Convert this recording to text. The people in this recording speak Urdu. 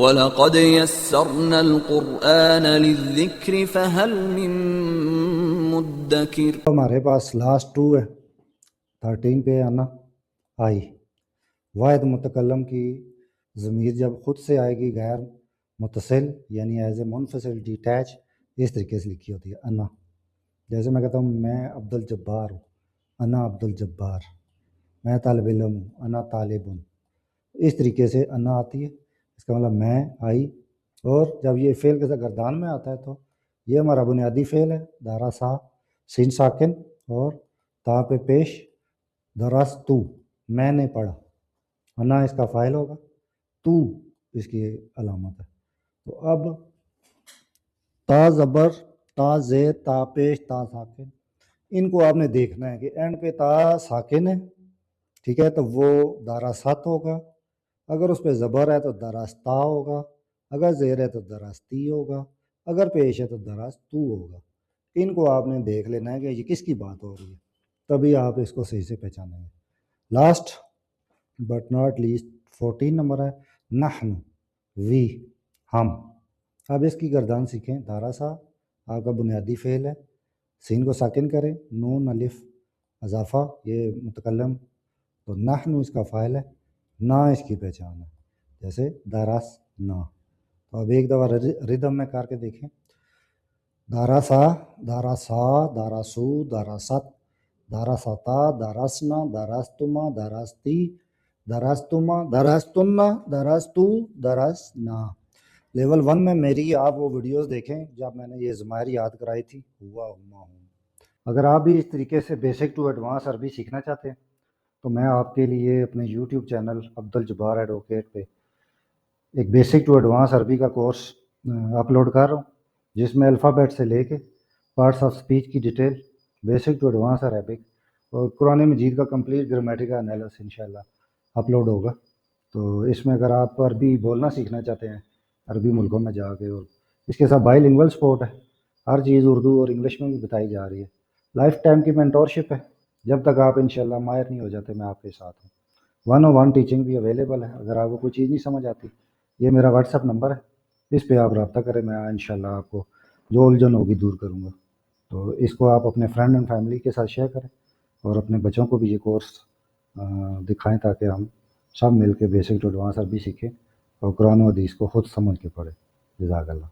وَلَقَدْ يَسَّرْنَا الْقُرْآنَ لِلذِّكْرِ فَهَلْ مِن مُدَّكِرٍ۔ ہمارے پاس لاسٹ 2 ہے، 13 پہ آنا آئی۔ واحد متکلم کی ضمیر جب خود سے آئے گی غیر متصل یعنی ایز اے منفصل ڈیٹیچ، اس طریقے سے لکھی ہوتی ہے انا۔ جیسے میں کہتا ہوں میں عبد الجبار ہوں، انا عبد الجبار، میں طالب علم ہوں، انا طالب ہوں، اس طریقے سے انا آتی ہے، اس کا مطلب میں آئی۔ اور جب یہ فعل کے ساتھ گردان میں آتا ہے تو یہ ہمارا بنیادی فعل ہے، دارا سا، سین ساکن اور تا پہ پیش، درستو، میں نے پڑھا، انا اس کا فاعل ہوگا، تو اس کی علامت ہے۔ تو اب تا زبر، تا زیر، تا پیش، تا ساکن، ان کو آپ نے دیکھنا ہے کہ اینڈ پہ تا ساکن ہے، ٹھیک ہے، تو وہ داراست ہوگا، اگر اس پہ زبر ہے تو درستا ہوگا، اگر زیر ہے تو درستی ہوگا، اگر پیش ہے تو درستو ہوگا۔ ان کو آپ نے دیکھ لینا ہے کہ یہ کس کی بات ہو رہی ہے، تبھی آپ اس کو صحیح سے پہچانیں گے۔ Last but not least 14 number ہے نحن، وی، ہم۔ اب اس کی گردان سیکھیں۔ دارا سا آپ کا بنیادی فعل ہے، سین کو ساکن کریں، نون الف اضافہ یہ متکلم، تو نحن اس کا فاعل ہے، نا اس کی پہچان ہے، جیسے دارس نا۔ تو اب ایک دفعہ ردم میں کر کے دیکھیں۔ دارا سا، دارا سا، دارا سو، دارا ست، دارا ستا، دارسنا، دارستما، دارستی، دارستما، دارستنا، دارستو، دارسنا۔ لیول 1 میں میری آپ وہ ویڈیوز دیکھیں جب میں نے یہ ضمائر یاد کرائی تھی، ہوا ہما ہوں۔ اگر آپ بھی اس طریقے سے بیسک ٹو ایڈوانس عربی سیکھنا چاہتے ہیں تو میں آپ کے لیے اپنے یوٹیوب چینل عبد الجبار ایڈوکیٹ پہ ایک بیسک ٹو ایڈوانس عربی کا کورس اپلوڈ کر رہا ہوں، جس میں الفابیٹ سے لے کے پارٹس آف سپیچ کی detail, basic to advance Arabic اور قرآن مجید کا کمپلیٹ گرامیٹیکل انالیسس انشاءاللہ اپلوڈ ہوگا۔ تو اس میں اگر آپ عربی بولنا سیکھنا چاہتے ہیں عربی ملکوں میں جا کے، اور اس کے ساتھ بائی لنگول سپورٹ ہے، ہر چیز اردو اور انگلش میں بھی بتائی جا رہی ہے، لائف ٹائم کی مینٹورشپ ہے، جب تک آپ انشاءاللہ ماہر نہیں ہو جاتے میں آپ کے ساتھ ہوں۔ 101 ٹیچنگ بھی اویلیبل ہے، اگر آپ کو کوئی چیز نہیں سمجھ آتی یہ میرا واٹس ایپ نمبر ہے، اس پہ آپ رابطہ کریں، میں انشاءاللہ آپ کو جو الجھن ہوگی دور کروں گا۔ تو اس کو آپ اپنے فرینڈ اینڈ فیملی کے ساتھ شیئر کریں اور اپنے بچوں کو بھی یہ کورس دکھائیں تاکہ ہم سب مل کے بیسک ٹو ایڈوانس عربی سیکھیں اور قرآن و حدیث کو خود سمجھ کے پڑھیں۔ جزاک اللہ۔